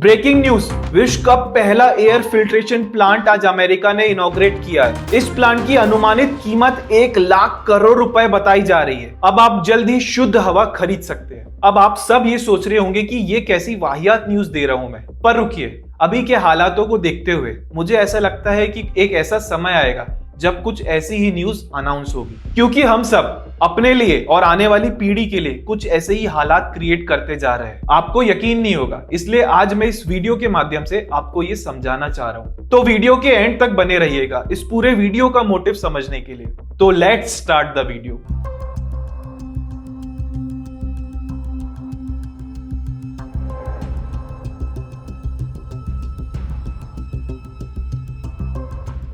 Breaking news, विश्व का पहला एयर फिल्ट्रेशन प्लांट आज अमेरिका ने इनॉग्रेट किया है। इस प्लांट की अनुमानित कीमत 1 लाख करोड़ रुपए बताई जा रही है। अब आप जल्द ही शुद्ध हवा खरीद सकते हैं। अब आप सब ये सोच रहे होंगे कि ये कैसी वाहियात न्यूज दे रहा हूं मैं, पर रुकिए, अभी के हालातों को देखते हुए मुझे ऐसा लगता है कि एक ऐसा समय आएगा जब कुछ ऐसी ही न्यूज अनाउंस होगी, क्योंकि हम सब अपने लिए और आने वाली पीढ़ी के लिए कुछ ऐसे ही हालात क्रिएट करते जा रहे हैं। आपको यकीन नहीं होगा, इसलिए आज मैं इस वीडियो के माध्यम से आपको ये समझाना चाह रहा हूं। तो वीडियो के एंड तक बने रहिएगा इस पूरे वीडियो का मोटिव समझने के लिए। तो लेट्स स्टार्ट द वीडियो।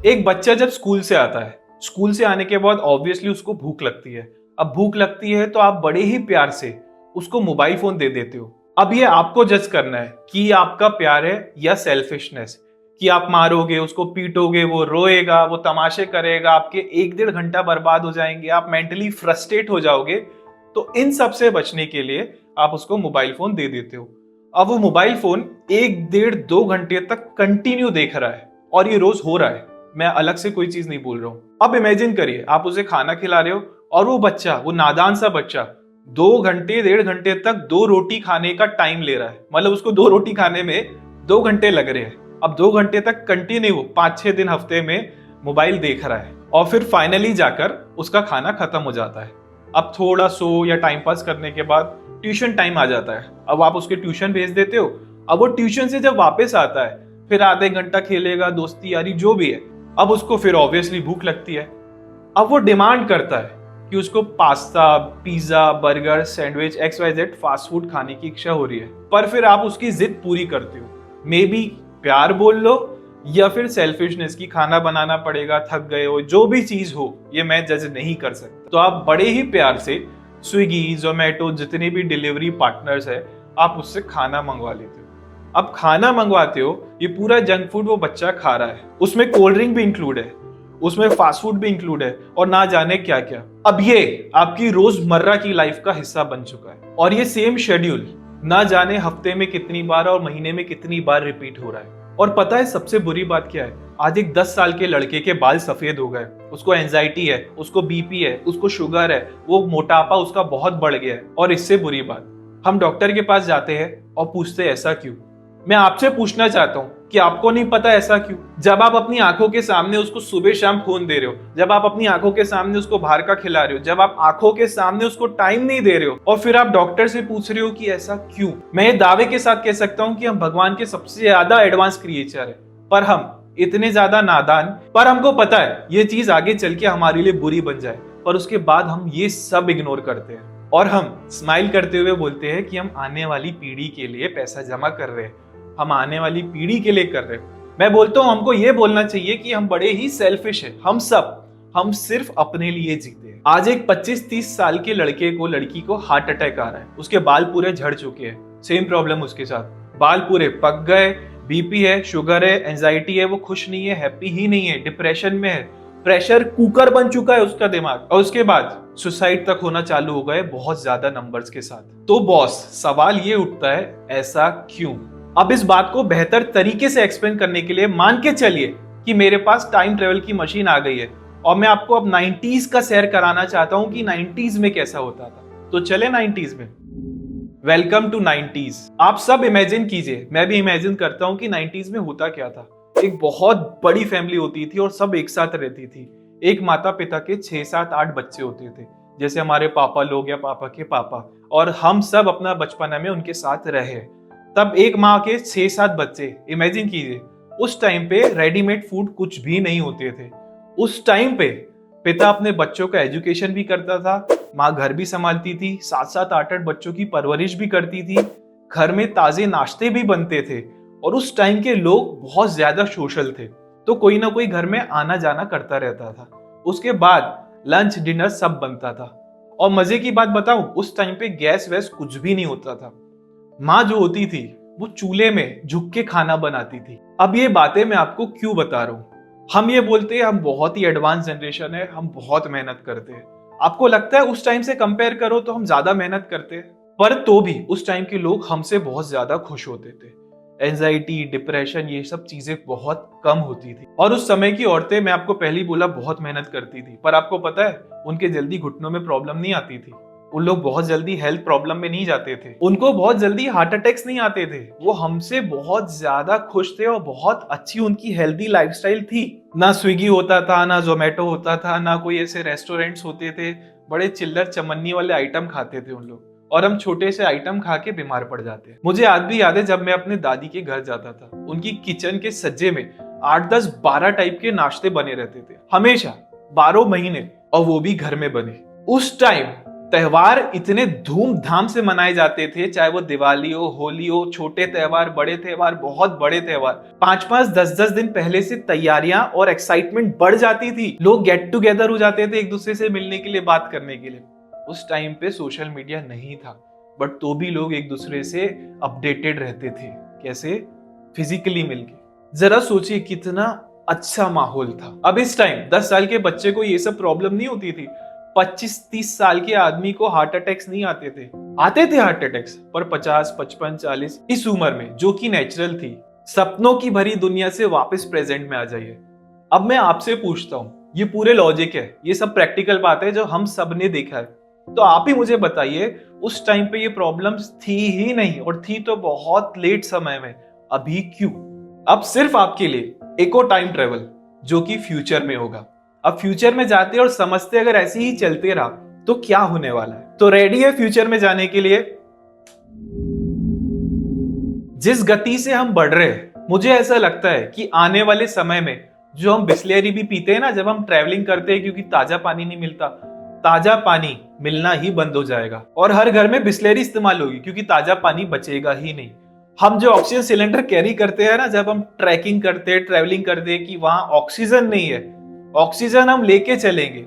एक बच्चा जब स्कूल से आता है, स्कूल से आने के बाद ऑब्वियसली उसको भूख लगती है। अब भूख लगती है तो आप बड़े ही प्यार से उसको मोबाइल फोन दे देते हो। अब ये आपको जज करना है कि ये आपका प्यार है या सेल्फिशनेस, कि आप मारोगे, उसको पीटोगे, वो रोएगा, वो तमाशे करेगा, आपके 1-1.5 घंटा बर्बाद हो जाएंगे, आप मेंटली फ्रस्ट्रेट हो जाओगे। तो इन सब से बचने के लिए आप उसको मोबाइल फोन दे देते हो। अब वो मोबाइल फोन 1-1.5-2 घंटे तक कंटिन्यू देख रहा है और ये रोज हो रहा है। मैं अलग से कोई चीज नहीं बोल रहा हूं। अब इमेजिन करिए, आप उसे खाना खिला रहे हो और वो बच्चा, वो नादान सा बच्चा 2 घंटे 1.5 घंटे तक 2 रोटी खाने का टाइम ले रहा है। मतलब उसको 2 रोटी खाने में 2 घंटे लग रहे हैं। अब 2 घंटे तक कंटिन्यू 5-6 दिन हफ्ते में मोबाइल देख रहा है और फिर फाइनली जाकर उसका खाना खत्म हो जाता है। अब थोड़ा सो या टाइम पास करने के बाद ट्यूशन टाइम आ जाता है। अब आप उसके ट्यूशन भेज देते हो। अब वो ट्यूशन से जब वापस आता है फिर आधे घंटा खेलेगा, दोस्ती यारी जो भी है। अब उसको फिर ऑब्वियसली भूख लगती है। अब वो डिमांड करता है कि उसको pasta, pizza, burger, sandwich, XYZ fast food खाने की इच्छा हो रही है। पर फिर आप उसकी जिद पूरी करते हो। मे बी प्यार बोल लो या फिर सेल्फिशनेस की खाना बनाना पड़ेगा, थक गए हो, जो भी चीज हो, ये मैं जज नहीं कर सकता। तो आप बड़े ही प्यार से स्विगी, जोमेटो, जितने भी डिलीवरी पार्टनर्स है, आप उससे खाना मंगवा लेते हो। अब खाना मंगवाते हो, ये पूरा जंक फूड वो बच्चा खा रहा है, उसमें कोल्ड ड्रिंक भी इंक्लूड है, उसमें फास्ट फूड भी इंक्लूड है और ना जाने क्या क्या। अब ये आपकी रोजमर्रा की लाइफ का हिस्सा बन चुका है और ये सेम शेड्यूल ना जाने हफ्ते में कितनी बार और महीने में कितनी बार रिपीट हो रहा है। और पता है सबसे बुरी बात क्या है? आज एक 10 साल के लड़के के बाल सफेद हो गए, उसको एंजाइटी है, उसको बीपी है, उसको शुगर है, वो मोटापा उसका बहुत बढ़ गया है। और इससे बुरी बात, हम डॉक्टर के पास जाते हैं और पूछते हैं ऐसा क्यों। मैं आपसे पूछना चाहता हूं कि आपको नहीं पता ऐसा क्यों? जब आप अपनी आंखों के सामने उसको सुबह शाम फोन दे रहे हो, जब आप अपनी आंखों के सामने उसको बाहर का खिला रहे हो, जब आप आंखों के सामने उसको टाइम नहीं दे रहे हो, और फिर आप डॉक्टर से पूछ रहे हो कि ऐसा क्यों। मैं ये दावे के साथ कह सकता हूं कि हम भगवान के सबसे ज्यादा एडवांस क्रिएचर है, पर हम इतने ज्यादा नादान, पर हमको पता है ये चीज आगे चल के हमारे लिए बुरी बन जाए, पर उसके बाद हम ये सब इग्नोर करते हैं और हम स्माइल करते हुए बोलते हैं कि हम आने वाली पीढ़ी के लिए पैसा जमा कर रहे हैं, हम आने वाली पीढ़ी के लिए कर रहे हैं। मैं बोलता हूं हमको ये बोलना चाहिए कि हम बड़े ही सेल्फिश हैं। हम सिर्फ अपने लिए जीते हैं। आज एक 25-30 साल के लड़की को हार्ट अटैक आ रहा है, उसके बाल पूरे झड़ चुके हैं। सेम प्रॉब्लम उसके साथ, बाल पूरे पक गए, बीपी है, शुगर है, एंजाइटी है, वो खुश नहीं है, हैप्पी ही नहीं है, डिप्रेशन में है, प्रेशर कुकर बन चुका है उसका दिमाग, और उसके बाद सुसाइड तक होना चालू हो गए बहुत ज्यादा नंबर्स के साथ। तो बॉस, सवाल ये उठता है ऐसा क्यों? अब इस बात को बेहतर तरीके से एक्सप्लेन करने के लिए मान के चलिए कि मेरे पास टाइम ट्रेवल की मशीन आ गई है और मैं आपको अब 90s का सैर कराना चाहता हूं कि 90s में कैसा होता था। तो चले 90s में। Welcome to 90s। आप सब इमेजिन कीजिए, मैं भी इमेजिन करता हूं कि 90s में होता क्या था। एक बहुत बड़ी फैमिली होती थी और सब एक साथ रहती थी। एक माता पिता के 6-7-8 बच्चे होते थे, जैसे हमारे पापा लोग या पापा के पापा, और हम सब अपना बचपना में उनके साथ रहे। तब एक माँ के 6-7 बच्चे, इमेजिन कीजिए। उस टाइम पे रेडीमेड फूड कुछ भी नहीं होते थे। उस टाइम पे पिता अपने बच्चों का एजुकेशन भी करता था, माँ घर भी संभालती थी, 7-7 8-8 बच्चों की परवरिश भी करती थी, घर में ताजे नाश्ते भी बनते थे। और उस टाइम के लोग बहुत ज्यादा सोशल थे, तो कोई ना कोई घर में आना जाना करता रहता था। उसके बाद लंच डिनर सब बनता था। और मजे की बात बताऊं, उस टाइम पे गैस वैस कुछ भी नहीं होता था। माँ जो होती थी वो चूल्हे में झुक के खाना बनाती थी। अब ये बातें मैं आपको क्यों बता रहा हूँ? हम ये बोलते हैं हम बहुत ही एडवांस जनरेशन है, हम बहुत मेहनत करते हैं। आपको लगता है उस टाइम से कंपेयर करो तो हम ज्यादा मेहनत करते हैं, पर तो भी उस टाइम के लोग हमसे बहुत ज्यादा खुश होते थे। एंजाइटी, डिप्रेशन, ये सब चीजें बहुत कम होती थी। और उस समय की औरतें, मैं आपको पहले ही बोला, बहुत मेहनत करती थी। पर आपको पता है, उनके जल्दी घुटनों में प्रॉब्लम नहीं आती थी। उन लोग बहुत जल्दी हेल्थ प्रॉब्लम में नहीं जाते थे। उनको बहुत जल्दी हार्ट अटैक्स नहीं आते थे। वो हमसे बहुत ज्यादा खुश थे और बहुत अच्छी उनकी हेल्दी लाइफस्टाइल थी। ना स्विगी होता था, ना जोमेटो होता था, ना कोई ऐसे रेस्टोरेंट्स होते थे। बड़े चिल्लर चमन्नी वाले आइटम खाते थे उन लोग, और हम छोटे से आइटम खा के बीमार पड़ जाते हैं। मुझे आज भी याद है, जब मैं अपने दादी के घर जाता था, उनकी किचन के सज्जे में 8, 10, 12 टाइप के नाश्ते बने रहते थे, हमेशा 12 महीने, और वो भी घर में बने। उस टाइम त्योहार इतने धूमधाम से मनाए जाते थे, चाहे वो दिवाली हो, होली हो, छोटे त्योहार, बड़े त्योहार, बहुत बड़े त्योहार। 5-5, 10-10 दिन पहले से तैयारियां और एक्साइटमेंट बढ़ जाती थी। लोग गेट टुगेदर हो जाते थे एक दूसरे से मिलने के लिए, बात करने के लिए। उस टाइम पे सोशल मीडिया नहीं था, बट तो भी लोग एक दूसरे से अपडेटेड रहते थे। कैसे? फिजिकली मिलके। जरा सोचिए कितना अच्छा माहौल था। अब इस टाइम 10 साल के बच्चे को ये सब प्रॉब्लम नहीं होती थी। 25-30 साल के आदमी को हार्ट अटैक्स नहीं आते थे हार्ट अटैक्स, पर 50, 55, 40 इस उम्र में, जो कि नेचुरल थी। सपनों की भरी दुनिया से वापस प्रेजेंट में आ जाइए। अब मैं आपसे पूछता हूं, ये पूरे लॉजिक है, ये सब प्रैक्टिकल बात है जो हम सब ने देखा है, तो आप ही मुझे बताइए, उस टाइम पे ये प्रॉब्लम्स थी ही नहीं, और थी तो बहुत लेट समय में, अभी क्यों? अब सिर्फ आपके लिए एक और टाइम ट्रेवल, जो कि फ्यूचर में होगा। अब फ्यूचर में जाते और समझते अगर ऐसे ही चलते रहा तो क्या होने वाला है। तो रेडी है फ्यूचर में जाने के लिए? जिस गति से हम बढ़ रहे हैं, मुझे ऐसा लगता है कि आने वाले समय में जो हम बिस्लेरी भी पीते हैं ना, जब हम ट्रैवलिंग करते हैं, क्योंकि ताजा पानी नहीं मिलता, ताजा पानी मिलना ही बंद हो जाएगा, और हर घर में बिस्लेरी इस्तेमाल होगी, क्योंकि ताजा पानी बचेगा ही नहीं। हम जो ऑक्सीजन सिलेंडर कैरी करते हैं ना, जब हम ट्रैकिंग करते हैं, ट्रैवलिंग करते हैं, कि वहां ऑक्सीजन नहीं है, ऑक्सीजन हम लेके चलेंगे,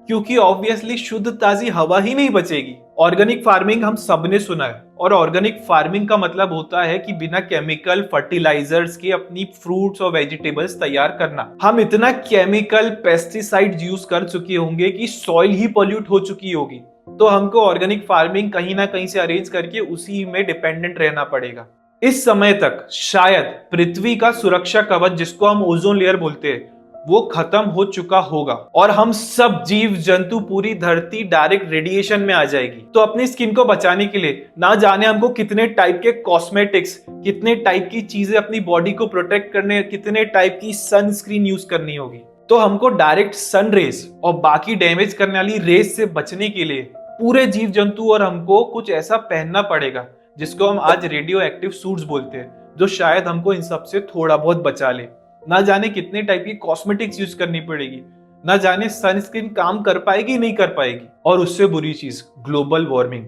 क्योंकि ऑब्वियसली शुद्ध ताजी हवा ही नहीं बचेगी। ऑर्गेनिक फार्मिंग हम सबने सुना है, और ऑर्गेनिक फार्मिंग का मतलब होता है कि बिना केमिकल फर्टिलाइजर्स के अपनी फ्रूट्स और वेजिटेबल्स तैयार करना। हम इतना केमिकल पेस्टिसाइड यूज कर चुके होंगे कि सॉइल ही पॉल्यूट हो चुकी होगी, तो हमको ऑर्गेनिक फार्मिंग कहीं ना कहीं से अरेंज करके उसी में डिपेंडेंट रहना पड़ेगा। इस समय तक शायद पृथ्वी का सुरक्षा कवच, जिसको हम ओजोन लेयर बोलते हैं, वो खत्म हो चुका होगा, और हम सब जीव जंतु, पूरी धरती डायरेक्ट रेडिएशन में आ जाएगी। तो अपनी स्किन को बचाने के लिए ना जाने हमको कितने टाइप के कॉस्मेटिक्स, कितने टाइप की चीजें अपनी बॉडी को प्रोटेक्ट करने, कितने टाइप की सनस्क्रीन यूज करनी होगी। तो हमको डायरेक्ट सन रेस और बाकी डैमेज करने वाली रेस से बचने के लिए पूरे जीव जंतु और हमको कुछ ऐसा पहनना पड़ेगा, जिसको हम आज रेडियो एक्टिव सूट्स बोलते हैं, जो शायद हमको इन सब से थोड़ा बहुत बचा ले। ना जाने कितने टाइप की कॉस्मेटिक्स यूज करनी पड़ेगी, ना जाने सनस्क्रीन काम कर पाएगी नहीं कर पाएगी। और उससे बुरी चीज, ग्लोबल वार्मिंग।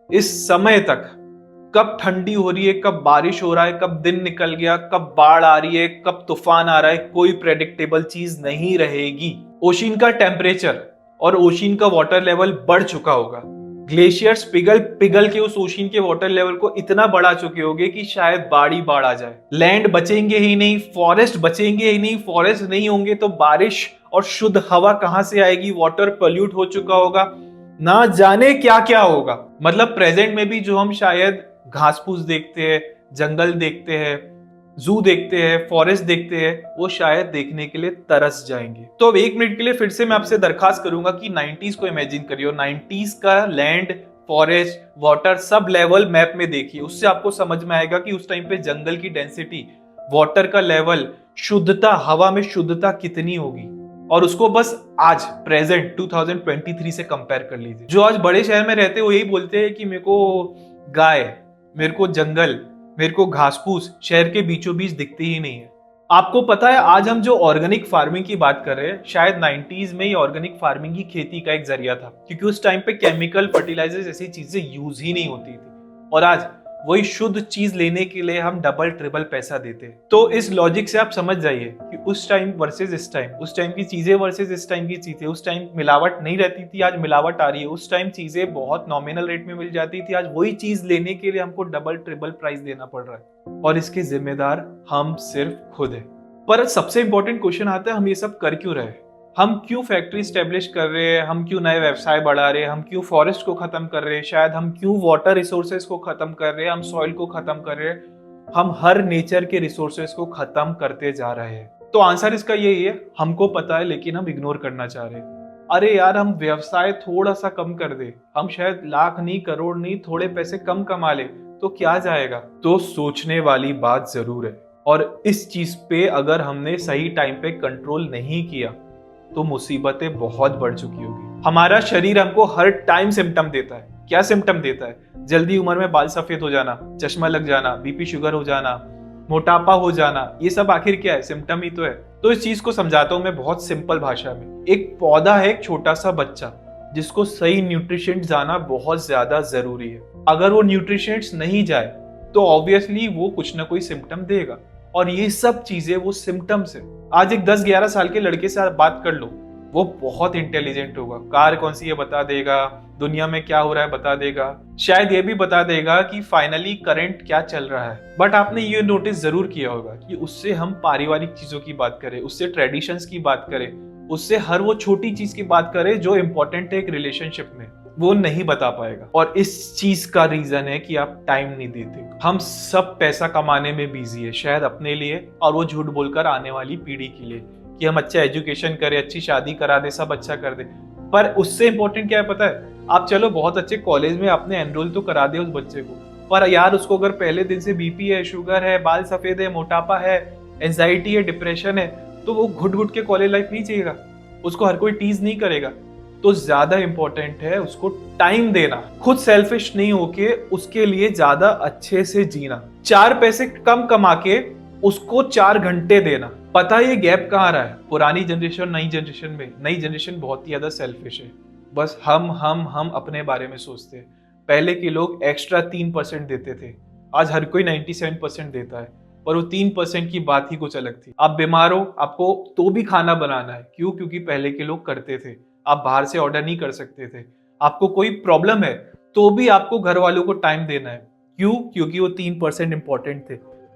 इस समय तक कब ठंडी हो रही है, कब बारिश हो रहा है, कब दिन निकल गया, कब बाढ़ आ रही है, कब तूफान आ रहा है, कोई प्रेडिक्टेबल चीज नहीं रहेगी। ओशिन का टेम्परेचर और ओशिन का वाटर लेवल बढ़ चुका होगा। ग्लेशियर्स पिघल पिघल के उस ओशिन के वाटर लेवल को इतना बढ़ा चुके होंगे कि शायद बाढ़ ही बाढ़ आ जाए। लैंड बचेंगे ही नहीं, फॉरेस्ट बचेंगे ही नहीं, फॉरेस्ट नहीं होंगे तो बारिश और शुद्ध हवा कहां से आएगी, वाटर पोल्यूट हो चुका होगा, ना जाने क्या क्या होगा। मतलब प्रेजेंट में भी जो हम शायद घास फूस देखते हैं, जंगल देखते हैं, जू देखते हैं, फॉरेस्ट देखते हैं, वो शायद देखने के लिए तरस जाएंगे। तो अब 1 मिनट के लिए फिर से मैं आपसे दरखास्त करूंगा कि 90s को इमेजिन करिए, 90s का land, forest, water sub level map में देखिए। उससे आपको समझ में आएगा कि उस टाइम पे जंगल की डेंसिटी, वाटर का लेवल, शुद्धता, हवा में शुद्धता कितनी होगी। और उसको बस आज प्रेजेंट 2023 से कंपेयर कर लीजिए। जो आज बड़े शहर में रहते हैं वो यही बोलते हैं कि मेरे को गाय, मेरे को जंगल, मेरे को घास फूस शहर के बीचों बीच दिखती ही नहीं है। आपको पता है, आज हम जो ऑर्गेनिक फार्मिंग की बात कर रहे हैं, शायद 90s में ही ऑर्गेनिक फार्मिंग ही खेती का एक जरिया था, क्योंकि उस टाइम पे केमिकल फर्टिलाइजर जैसी चीजें यूज ही नहीं होती थी, और आज वही शुद्ध चीज लेने के लिए हम डबल ट्रिपल पैसा देते। तो इस लॉजिक से आप समझ जाइए कि उस टाइम वर्सेस इस टाइम, उस टाइम की चीजें वर्सेस इस टाइम की चीजें। उस टाइम मिलावट नहीं रहती थी, आज मिलावट आ रही है। उस टाइम चीजें बहुत नॉमिनल रेट में मिल जाती थी, आज वही चीज लेने के लिए हमको डबल ट्रिपल प्राइस देना पड़ रहा है, और इसके जिम्मेदार हम सिर्फ खुद हैं। पर सबसे इंपॉर्टेंट क्वेश्चन आता है, हम ये सब कर क्यों रहे? हम क्यों फैक्ट्री स्टेब्लिश कर रहे हैं, हम क्यों नए व्यवसाय बढ़ा रहे हैं, हम क्यों फॉरेस्ट को खत्म कर रहे हैं, शायद हम क्यों वाटर रिसोर्सेज को खत्म कर रहे हैं, हम सॉइल को खत्म कर रहे हैं, हम हर नेचर के रिसोर्सेज को खत्म करते जा रहे हैं। तो आंसर इसका यही है, हमको पता है लेकिन हम इग्नोर करना चाह रहे हैं। अरे यार, हम व्यवसाय थोड़ा सा कम कर दे, हम शायद लाख नहीं, करोड़ नहीं, थोड़े पैसे कम कमा ले तो क्या जाएगा। तो सोचने वाली बात जरूर है, और इस चीज पे अगर हमने सही टाइम पे कंट्रोल नहीं किया तो मुसीबतें बहुत बढ़ चुकी होगी। हमारा शरीर हमको हर टाइम सिम्टम देता है। क्या सिम्टम देता है? जल्दी उम्र में बाल सफेद हो जाना, चश्मा लग जाना, बीपी शुगर हो जाना, मोटापा हो जाना। ये सब आखिर क्या है? सिम्टम ही तो है। तो इस चीज को समझाता हूं मैं बहुत सिंपल भाषा में। एक पौधा है, एक छोटा सा बच्चा, जिसको सही न्यूट्रिशंस जाना बहुत ज्यादा जरूरी है। अगर वो न्यूट्रिशंस नहीं जाए तो ऑब्वियसली वो कुछ ना कोई सिम्टम देगा, और ये सब चीजें वो सिम्टम्स है। आज एक 10-11 साल के लड़के से आप बात कर लो, वो बहुत इंटेलिजेंट होगा, कार कौन सी है बता देगा, दुनिया में क्या हो रहा है बता देगा, शायद ये भी बता देगा कि फाइनली करंट क्या चल रहा है। बट आपने ये नोटिस जरूर किया होगा कि उससे हम पारिवारिक चीजों की बात करें, उससे ट्रेडिशंस की बात करें, उससे हर वो छोटी चीज की बात करें जो इंपॉर्टेंट है एक रिलेशनशिप में, वो नहीं बता पाएगा। और इस चीज का रीजन है कि आप टाइम नहीं देते। हम सब पैसा कमाने में बिजी है, शायद अपने लिए, और वो झूठ बोलकर आने वाली पीढ़ी के लिए कि हम अच्छा एजुकेशन करें, अच्छी शादी करा दे, सब अच्छा कर दे। पर उससे इंपॉर्टेंट क्या है पता है? आप चलो बहुत अच्छे कॉलेज में आपने एनरोल तो करा दिया उस बच्चे को, पर यार उसको अगर पहले दिन से बीपी है, शुगर है, बाल सफेद है, मोटापा है, एंजाइटी है, डिप्रेशन है, तो वो घुट घुट के कॉलेज लाइफ नहीं चाहिएगा, उसको हर कोई टीज नहीं करेगा। तो ज्यादा इंपॉर्टेंट है उसको टाइम देना, खुद सेल्फिश नहीं होके उसके लिए ज्यादा अच्छे से जीना। 4 पैसे कम कमा के उसको 4 घंटे देना। पता है ये गैप कहाँ आ रहा है? पुरानी जनरेशन नई जनरेशन में। नई जनरेशन बहुत ही ज्यादा सेल्फिश है, बस हम अपने बारे में सोचते हैं। पहले के लोग एक्स्ट्रा 3% देते थे, आज हर कोई 97% देता है, पर वो 3% की बात ही कुछ अलग थी। आप बीमार हो, आपको तो भी खाना बनाना है, क्यों? क्योंकि पहले के लोग करते थे, आप बाहर से ऑर्डर नहीं कर सकते थे। आपको कोई प्रॉब्लम है तो भी आपको घर वालों को टाइम देना है, क्यों? क्योंकि वो 3% इंपॉर्टेंट थे।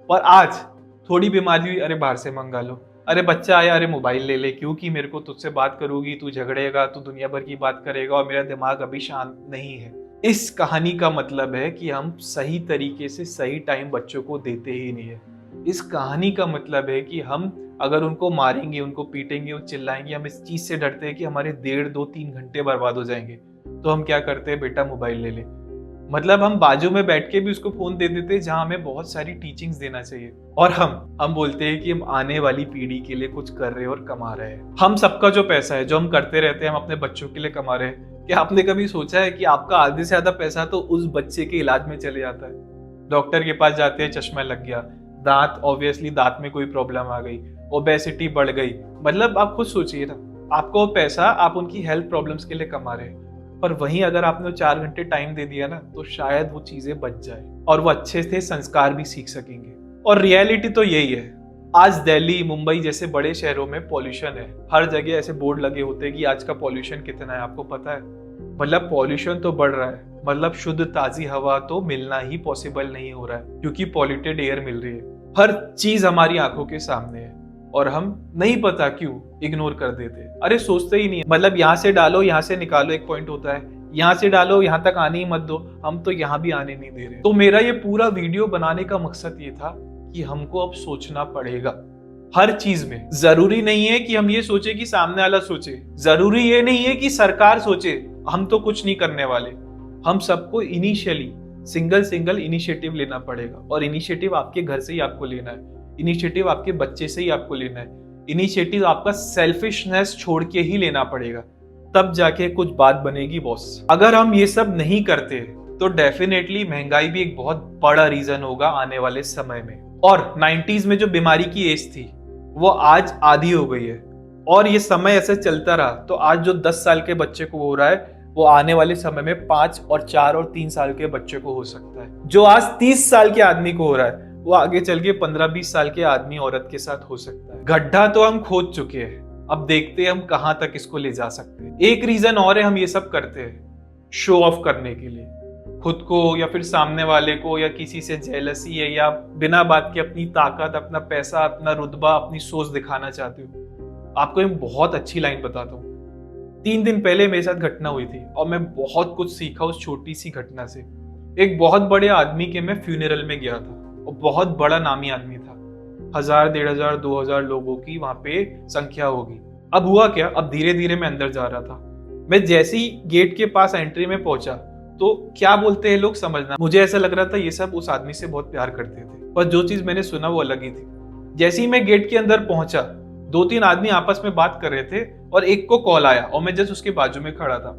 पर आज थोड़ी बीमारी हुई, अरे बाहर से मंगा लो, अरे बच्चा आया, अरे मोबाइल ले ले, क्योंकि मेरे को तुझसे बात करूंगी, तू झगड़ेगा, तू दुनिया भर की बात करेगा और मेरा दिमाग अभी शांत नहीं है। इस कहानी का मतलब है कि हम सही तरीके से सही टाइम बच्चों को देते ही नहीं है। इस कहानी का मतलब है कि हम अगर उनको मारेंगे, उनको पीटेंगे, वो चिल्लाएंगे, हम इस चीज से डरते हैं कि हमारे 1.5, 2, 3 घंटे बर्बाद हो जाएंगे, तो हम क्या करते हैं? बेटा मोबाइल ले ले। मतलब हम बाजू में बैठ के भी उसको फोन दे देते हैं जहां हमें बहुत सारी टीचिंग्स देना चाहिए, और हम बोलते हैं कि हम आने वाली पीढ़ी के लिए कुछ कर रहे हैं और कमा रहे हैं। हम सबका जो पैसा है जो हम करते रहते हैं, हम अपने बच्चों के लिए कमा रहे हैं। क्या आपने कभी सोचा है कि आपका आधे से ज्यादा पैसा तो उस बच्चे के इलाज में चले जाता है? डॉक्टर के पास जाते हैं, चश्मा लग गया, दांत, ऑब्वियसली दांत में कोई प्रॉब्लम आ गई, ओबेसिटी बढ़ गई, मतलब आप खुद सोचिए ना, आपको पैसा आप उनकी हेल्थ प्रॉब्लम्स के लिए कमा रहे हैं, पर वहीं अगर आपने 4 घंटे टाइम दे दिया ना, तो शायद वो चीजें बच जाए और वो अच्छे से संस्कार भी सीख सकेंगे। और रियलिटी तो यही है, आज दिल्ली, मुंबई जैसे बड़े शहरों में पॉल्यूशन है, हर जगह ऐसे बोर्ड लगे होते हैं कि आज का पॉल्यूशन कितना है, आपको पता है? मतलब पॉल्यूशन तो बढ़ रहा है, मतलब शुद्ध ताजी हवा तो मिलना ही पॉसिबल नहीं हो रहा है, क्योंकि पॉल्यूटेड एयर मिल रही है। हर चीज हमारी आंखों के सामने है और हम नहीं पता क्यों इग्नोर कर देते, अरे सोचते ही नहीं। मतलब यहाँ से डालो, यहाँ से निकालो, एक पॉइंट होता है, यहाँ से डालो, यहाँ तक आने ही मत दो, हम तो यहाँ भी आने नहीं दे रहे। तो मेरा ये पूरा वीडियो बनाने का मकसद ये था कि हमको अब सोचना पड़ेगा हर चीज में। जरूरी नहीं है कि हम ये सोचे कि सामने वाला सोचे, जरूरी ये नहीं है कि सरकार सोचे, हम तो कुछ नहीं करने वाले। हम सबको इनिशियली सिंगल इनिशिएटिव लेना पड़ेगा, और इनिशिएटिव आपके घर से ही आपको लेना है, इनिशिएटिव आपके बच्चे से ही आपको लेना है, इनिशिएटिव आपका सेल्फिशनेस छोड़ के ही लेना पड़ेगा, तब जाके कुछ बात बनेगी बॉस। अगर हम ये सब नहीं करते तो डेफिनेटली महंगाई भी एक बहुत बड़ा रीजन होगा आने वाले समय में। और 90s में जो बीमारी की एज थी वो आज आधी हो गई है, और ये समय ऐसे चलता रहा तो आज जो 10 साल के बच्चे को हो रहा है वो आने वाले समय में 5 और 4 और 3 साल के बच्चे को हो सकता है। जो आज 30 साल के आदमी को हो रहा है वो आगे चल के 15-20 साल के आदमी औरत के साथ हो सकता है। गड्ढा तो हम खोद चुके हैं, अब देखते हैं हम कहां तक इसको ले जा सकते हैं। एक रीजन और है, हम ये सब करते हैं शो ऑफ करने के लिए, खुद को या फिर सामने वाले को, या किसी से जेलसी है, या बिना बात के अपनी ताकत, अपना पैसा, अपना रुतबा, अपनी सोच दिखाना चाहते हो। आपको एक बहुत अच्छी लाइन बताता हूँ। 3 दिन पहले मेरे साथ घटना हुई थी और मैं बहुत कुछ सीखा उस छोटी सी घटना से। एक बहुत बड़े आदमी के मैं फ्यूनरल में गया था, और बहुत बड़ा नामी आदमी था। 1000, 1500, 2000 लोगों की वहां पे संख्या होगी। अब हुआ क्या, अब धीरे धीरे मैं अंदर जा रहा था। मैं जैसे ही गेट के पास एंट्री में पहुंचा तो क्या बोलते हैं लोग समझना, मुझे ऐसा लग रहा था ये सब उस आदमी से बहुत प्यार करते थे, पर जो चीज मैंने सुना वो अलग ही थी। जैसे ही मैं गेट के अंदर पहुंचा, 2-3 आदमी आपस में बात कर रहे थे और एक को कॉल आया और मैं जस्ट उसके बाजू में खड़ा था।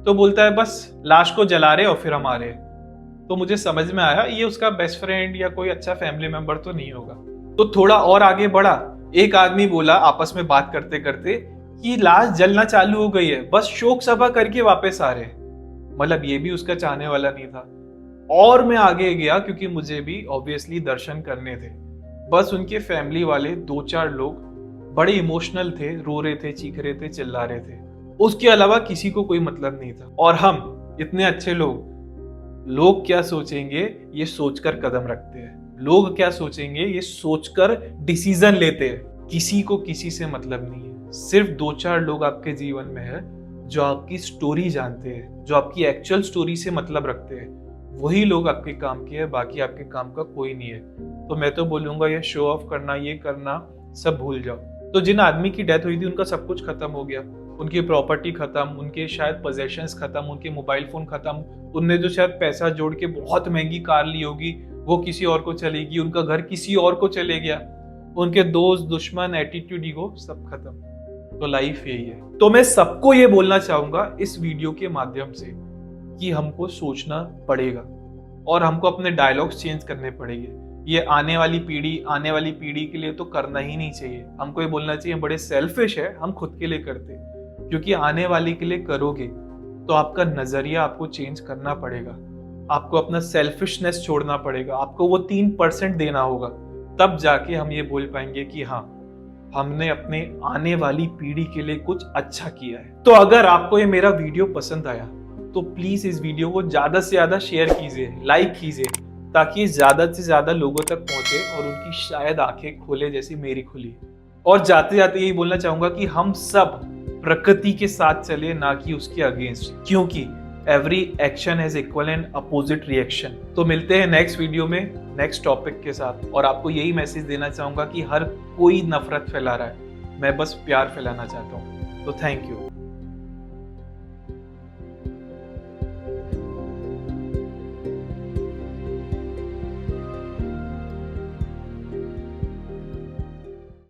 तो बोलता है बस लाश को जला रहे और फिर हम आ रहे हैं। तो मुझे समझ में आया ये उसका बेस्ट फ्रेंड या कोई अच्छा फैमिली मेंबर तो नहीं होगा। तो थोड़ा और आगे बढ़ा, एक आदमी बोला आपस में बात करते करते कि लाश जलना चालू हो गई है, बस शोक सभा करके वापस आ रहे हैं। मतलब ये भी उसका चाहने वाला नहीं था। और मैं आगे गया क्योंकि मुझे भी ऑब्वियसली दर्शन करने थे। बस उनके फैमिली वाले 2-4 लोग बड़े इमोशनल थे, रो रहे थे, चीख रहे थे, चिल्ला रहे थे। उसके अलावा किसी को कोई मतलब नहीं था। और हम इतने अच्छे लोग क्या सोचेंगे ये सोचकर कदम रखते हैं। लोग क्या सोचेंगे ये सोचकर डिसीजन लेते हैं। किसी को किसी से मतलब नहीं है। सिर्फ 2-4 लोग आपके जीवन में है जो आपकी स्टोरी जानते हैं, जो आपकी एक्चुअल स्टोरी से मतलब रखते हैं। वही लोग आपके काम के हैं, बाकी आपके काम का कोई नहीं है। तो मैं तो बोलूंगा ये शो ऑफ करना, ये करना सब भूल जाओ। तो जिन आदमी की डेथ हुई थी उनका सब कुछ खत्म हो गया, उनकी प्रॉपर्टी खत्म, उनके शायद पोजेशंस खत्म, उनके मोबाइल फोन खत्म, उनने जो शायद पैसा जोड़ के बहुत महंगी कार ली होगी वो किसी और को चलेगी, उनका घर किसी और को चले गया, उनके दोस्त, दुश्मन, एटीट्यूड, ईगो सब खत्म। तो लाइफ यही है। तो मैं सबको ये बोलना चाहूंगा इस वीडियो के माध्यम से कि हमको सोचना पड़ेगा और हमको अपने डायलॉग्स चेंज करने पड़ेंगे। ये आने वाली पीढ़ी के लिए तो करना ही नहीं चाहिए। हमको ये बोलना चाहिए बड़े सेल्फिश है, हम खुद के लिए करते, क्योंकि आने वाले के लिए करोगे तो आपका नजरिया आपको चेंज करना पड़ेगा। आपको अपना सेल्फिशनेस छोड़ना पड़ेगा, आपको वो 3% देना होगा, तब जाके हम ये बोल पाएंगे कि हाँ हमने अपने आने वाली पीढ़ी के लिए कुछ अच्छा किया है। तो अगर आपको ये मेरा वीडियो पसंद आया तो प्लीज इस वीडियो को ज्यादा से ज्यादा शेयर कीजिए, लाइक कीजिए, ताकि ज्यादा से ज्यादा लोगों तक पहुंचे और उनकी शायद आंखें खोले जैसी मेरी खुली। और जाते जाते यही बोलना चाहूंगा कि हम सब प्रकृति के साथ चले, ना कि उसके अगेंस्ट, क्योंकि every action has equal and opposite reaction. तो मिलते हैं नेक्स्ट वीडियो में नेक्स्ट टॉपिक के साथ। और आपको यही मैसेज देना चाहूंगा कि हर कोई नफरत फैला रहा है, मैं बस प्यार फैलाना चाहता हूँ। तो थैंक यू।